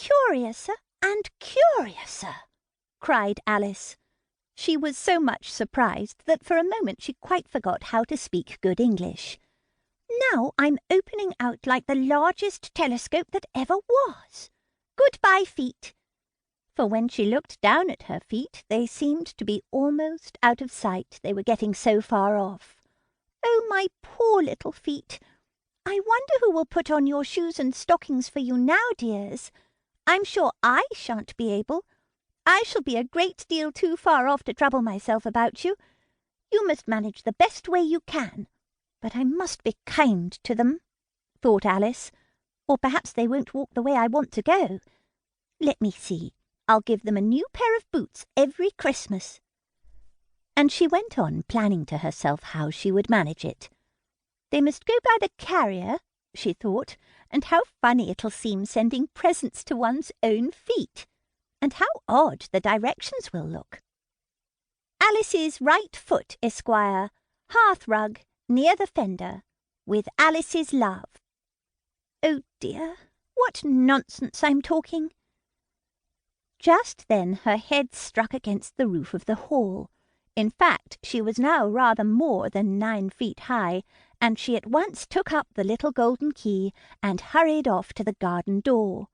curiouser and curiouser," cried Alice. She was so much surprised that for a moment she quite forgot how to speak good English. "Now I'm opening out like the largest telescope that ever was. Goodbye, feet." For when she looked down at her feet, they seemed to be almost out of sight, they were getting so far off. "Oh, my poor little feet! I wonder who will put on your shoes and stockings for you now, dears. I'm sure I shan't be able. I shall be a great deal too far off to trouble myself about you. You must manage the best way you can. But I must be kind to them," thought Alice, "or perhaps they won't walk the way I want to go. Let me see. I'll give them a new pair of boots every Christmas." And she went on planning to herself how she would manage it. They must go by the carrier, she thought, and how funny it'll seem sending presents to one's own feet, and how odd the directions will look. "Alice's right foot, Esquire, hearthrug, near the fender, with Alice's love." Oh dear, what nonsense I'm talking! Just then her head struck against the roof of the hall. In fact, she was now rather more than 9 feet high, and she at once took up the little golden key and hurried off to the garden door.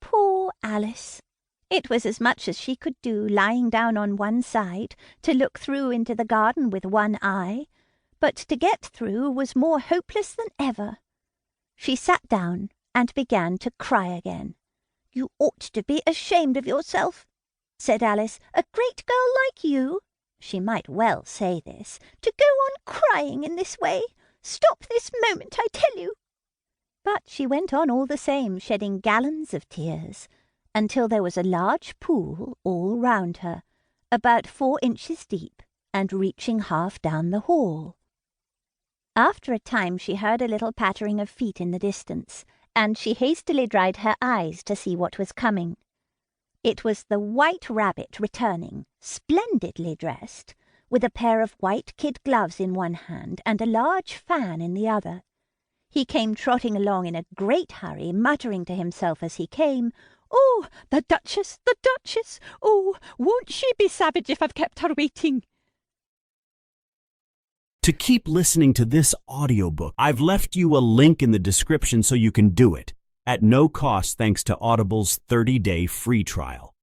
Poor Alice! It was as much as she could do, lying down on one side, to look through into the garden with one eye, but to get through was more hopeless than ever. She sat down and began to cry again. "You ought to be ashamed of yourself," said Alice. "A great girl like you," she might well say this, "to go on crying in this way. Stop this moment, I tell you." But she went on all the same, shedding gallons of tears, until there was a large pool all round her, about 4 inches deep, and reaching half down the hall. After a time she heard a little pattering of feet in the distance, and she hastily dried her eyes to see what was coming. It was the White Rabbit returning, splendidly dressed, with a pair of white kid gloves in one hand and a large fan in the other. He came trotting along in a great hurry, muttering to himself as he came, "Oh, the Duchess, the Duchess! Oh, won't she be savage if I've kept her waiting?" To keep listening to this audiobook, I've left you a link in the description so you can do it, at no cost thanks to Audible's 30-day free trial.